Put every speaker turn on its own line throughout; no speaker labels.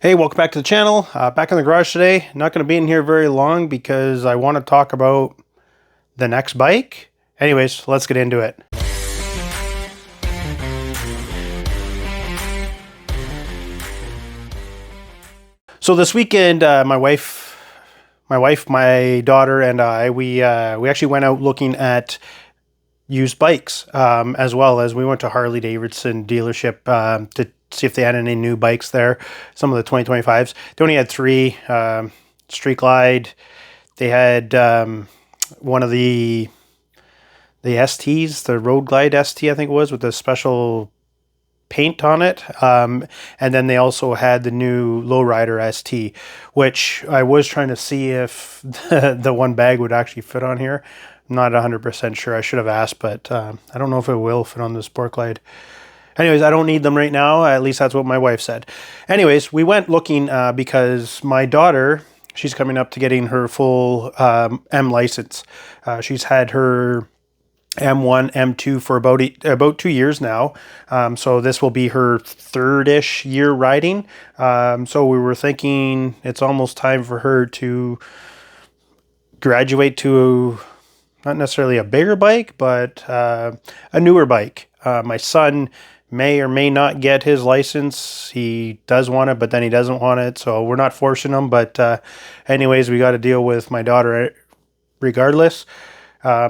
Hey, welcome back to the channel. Back in the garage today. Not going to be in here very long because I want to talk about the next bike. Anyways, let's get into it. So this weekend, my wife, my daughter, and I, we actually went out looking at used bikes, as well as we went to Harley Davidson dealership to see if they had any new bikes there. Some of the 2025s. They only had three. Street Glide. They had one of the STs, the Road Glide ST, I think it was, with the special paint on it. And then they also had the new Lowrider ST, which I was trying to see if the one bag would actually fit on here. I'm not 100% sure. I should have asked, but I don't know if it will fit on the Sport Glide. Anyways, I don't need them right now. At least that's what my wife said. Anyways, we went looking because my daughter, she's coming up to getting her full M license. She's had her M1, M2 for about 2 years now. So this will be her third-ish year riding. So we were thinking it's almost time for her to graduate to not necessarily a bigger bike, but a newer bike. My son may or may not get his license. He does want it, but then he doesn't want it. So we're not forcing him. But anyways, we got to deal with my daughter regardless.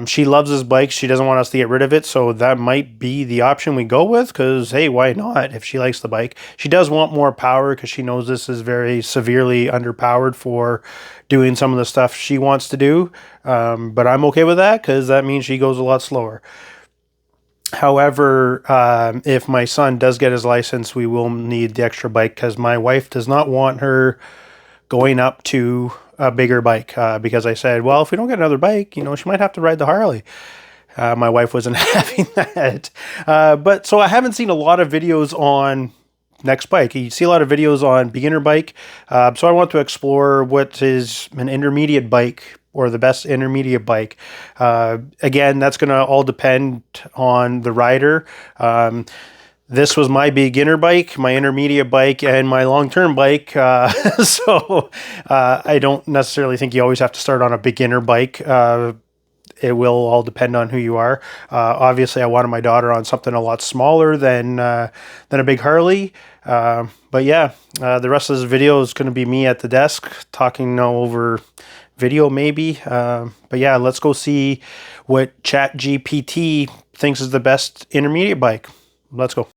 She loves this bike. She doesn't want us to get rid of it. So that might be the option we go with because, hey, why not if she likes the bike? She does want more power because she knows this is very severely underpowered for doing some of the stuff she wants to do. But I'm okay with that because that means she goes a lot slower. However, if my son does get his license, we will need the extra bike because my wife does not want her going up to a bigger bike because I said, well, if we don't get another bike, she might have to ride the Harley. My wife wasn't having that. But so I haven't seen a lot of videos on next bike. You see a lot of videos on beginner bike. So I want to explore what is an intermediate bike or the best intermediate bike. Again, that's going to all depend on the rider. This was my beginner bike, my intermediate bike, and my long-term bike. So I don't necessarily think you always have to start on a beginner bike. It will all depend on who you are. Obviously, I wanted my daughter on something a lot smaller than a big Harley. But yeah, the rest of this video is going to be me at the desk talking over video maybe. But yeah, let's go see what ChatGPT thinks is the best intermediate bike. Let's go.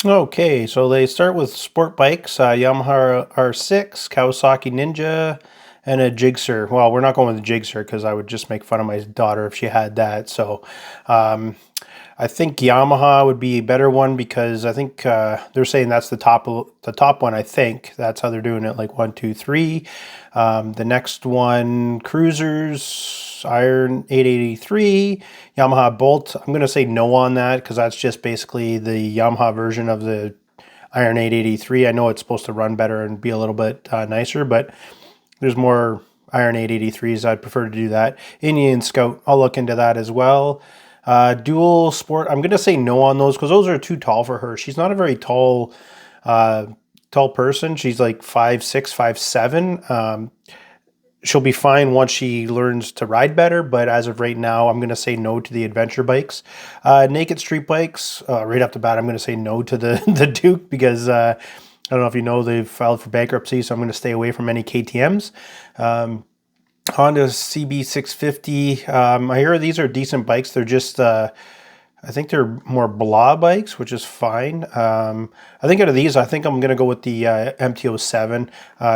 Okay, so they start with sport bikes, Yamaha R6, Kawasaki Ninja, and a Gixxer. Well, we're not going with the Gixxer because I would just make fun of my daughter if she had that. So I think Yamaha would be a better one because I think they're saying that's the top one. I think that's how they're doing it, like 1, 2, 3. The next one, Cruisers, Iron 883, Yamaha Bolt. I'm going to say no on that because that's just basically the Yamaha version of the Iron 883. I know it's supposed to run better and be a little bit nicer, but there's more Iron 883s. I'd prefer to do that. Indian Scout, I'll look into that as well. Dual Sport, I'm going to say no on those because those are too tall for her. She's not a very tall person. She's like 5'6", 5'7". She'll be fine once she learns to ride better, but as of right now, I'm going to say no to the adventure bikes. Naked street bikes, right off the bat, I'm going to say no to the Duke because I don't know if you know, they've filed for bankruptcy, so I'm going to stay away from any KTMs. Honda CB650, I hear these are decent bikes. They're just, I think they're more blah bikes, which is fine. I think out of these, I think I'm going to go with the MT07.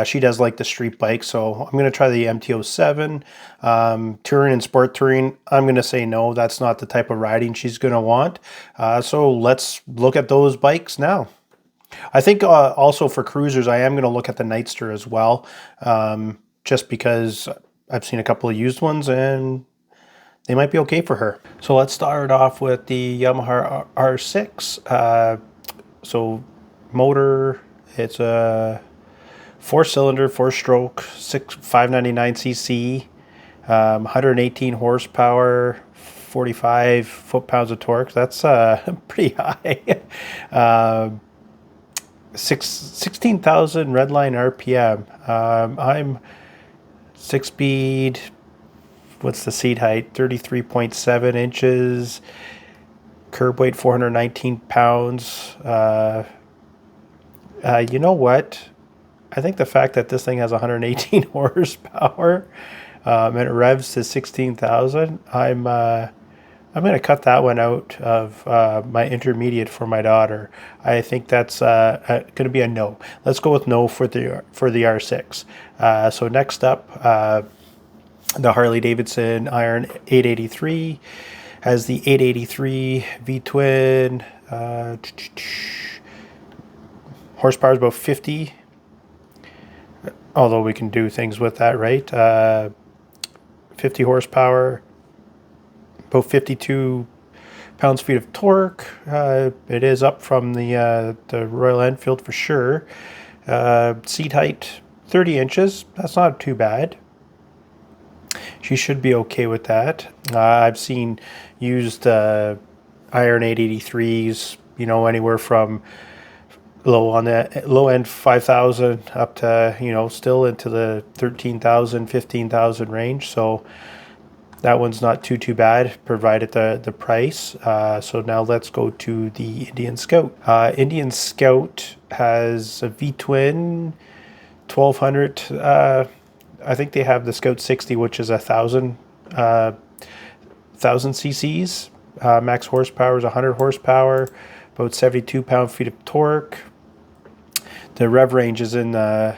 She does like the street bike, so I'm going to try the MT07. Touring and sport touring, I'm going to say no. That's not the type of riding she's going to want. So let's look at those bikes now. I think also for cruisers, I am going to look at the Nightster as well, just because I've seen a couple of used ones and they might be okay for her. So let's start off with the Yamaha R6. So motor, it's a 4-cylinder, 4-stroke, 599cc, 118 horsepower, 45 foot-pounds of torque. That's pretty high. 16,000 redline RPM. I'm 6-speed. What's the seat height? 33.7 inches. Curb weight 419 pounds. You know what? I think the fact that this thing has 118 horsepower and it revs to 16,000, I'm going to cut that one out of my intermediate for my daughter. I think that's going to be a no. Let's go with no for the R6. So next up, the Harley Davidson Iron 883 has the 883 V-twin. Horsepower is about 50. Although we can do things with that, right? 50 horsepower, about 52 pounds-feet of torque. It is up from the Royal Enfield for sure. Seat height, 30 inches. That's not too bad. She should be okay with that. I've seen used Iron 883s, you know, anywhere from low end 5,000 up to, you know, still into the 13,000, 15,000 range. So that one's not too bad, provided the price. So now let's go to the Indian Scout. Indian Scout has a V-twin 1200. I think they have the Scout 60, which is 1,000 cc's. Max horsepower is 100 horsepower, about 72 pound-feet of torque. The rev range is in the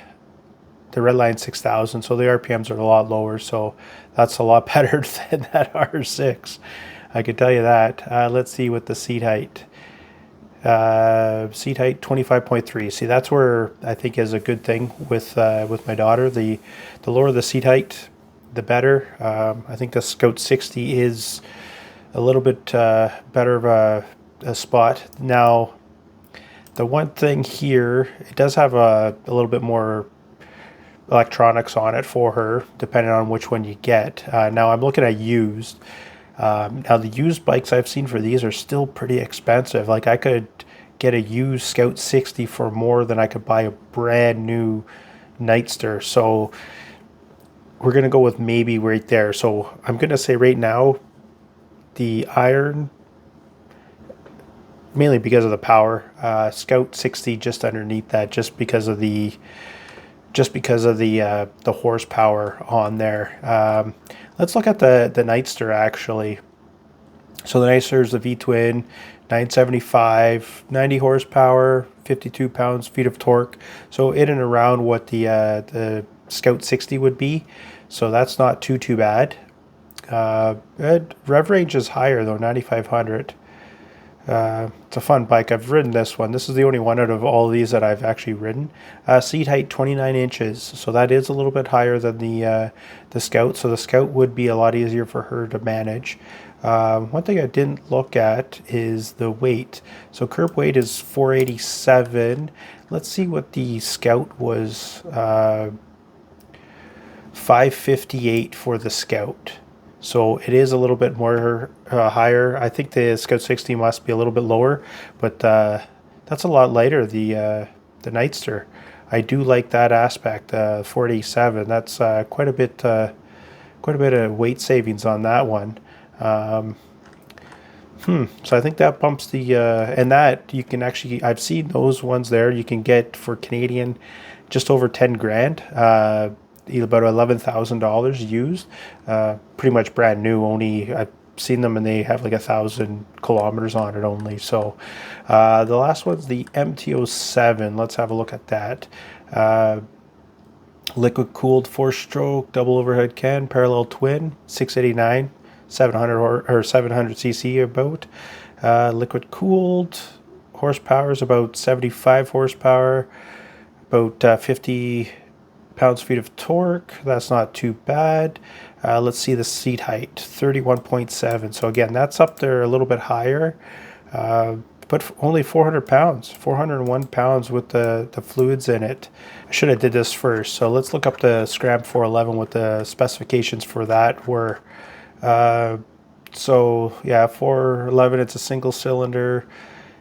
Redline 6000, so the RPMs are a lot lower, so that's a lot better than that R6. I can tell you that. Let's see what the seat height. Seat height 25.3. See, that's where I think is a good thing with my daughter. The lower the seat height, the better. I think the Scout 60 is a little bit better of a spot. Now, the one thing here, it does have a little bit more electronics on it for her, depending on which one you get. Now I'm looking at used. Now the used bikes I've seen for these are still pretty expensive. Like I could get a used Scout 60 for more than I could buy a brand new Nightster. So we're going to go with maybe right there. So I'm going to say right now, the Iron, mainly because of the power, Scout 60 just underneath that, just because of the horsepower on there. Let's look at the Nightster actually. So the Nightster is the V-twin, 975, 90 horsepower, 52 pounds-feet of torque. So in and around what the Scout 60 would be. So that's not too bad. Rev range is higher though, 9,500. It's a fun bike. I've ridden this one. This is the only one out of all of these that I've actually ridden. Seat height 29 inches, so that is a little bit higher than the Scout. So the Scout would be a lot easier for her to manage. One thing I didn't look at is the weight. So curb weight is 487. Let's see what the Scout was. 558 for the Scout. So it is a little bit more higher. I think the Scout 60 must be a little bit lower, but that's a lot lighter, the Nightster. I do like that aspect. 487. That's quite a bit of weight savings on that one. So I think that bumps the and that you can actually, I've seen those ones there you can get for Canadian just over 10 grand. About $11,000 used, pretty much brand new. Only I've seen them and they have like 1,000 kilometers on it only. So the last one's the MT07. Let's have a look at that. Liquid cooled 4-stroke double overhead can, parallel twin, 689, 700 cc about. Liquid cooled, horsepower is about 75 horsepower, about 50 pounds-feet of torque. That's not too bad. Let's see the seat height, 31.7. So again, that's up there a little bit higher, but only 400 pounds, 401 pounds with the fluids in it. I should have did this first. So let's look up the Scram 411, what the specifications for that were. So yeah, 411, it's a single cylinder.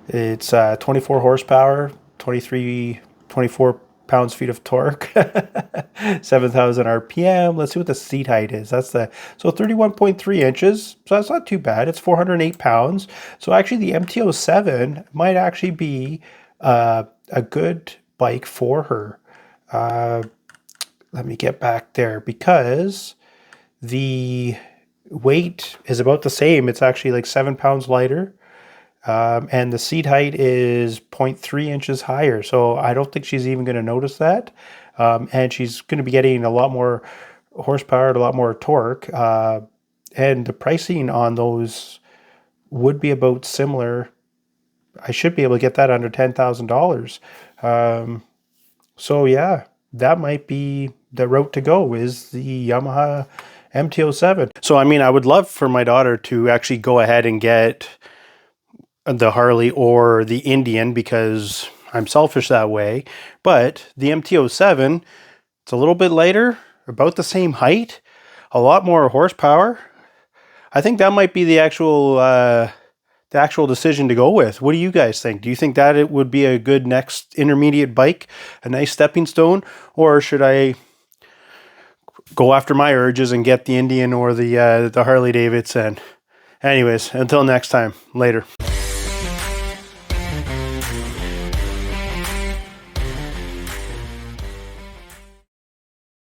It's 24 horsepower, 24 pounds-feet of torque, 7,000 RPM. Let's see what the seat height is. That's so 31.3 inches. So that's not too bad. It's 408 pounds. So actually the MT07 might actually be a good bike for her. Let me get back there because the weight is about the same. It's actually like 7 pounds lighter. And the seat height is 0.3 inches higher. So I don't think she's even going to notice that. And she's going to be getting a lot more horsepower, a lot more torque. And the pricing on those would be about similar. I should be able to get that under $10,000. So yeah, that might be the route to go, is the Yamaha MT07. So I mean, I would love for my daughter to actually go ahead and get the Harley or the Indian because I'm selfish that way. But the MT07, it's a little bit lighter, about the same height, a lot more horsepower. I think that might be the actual decision to go with. What do you guys think? Do you think that it would be a good next intermediate bike, a nice stepping stone, or should I go after my urges and get the Indian or the Harley Davidson? Anyways, until next time, later.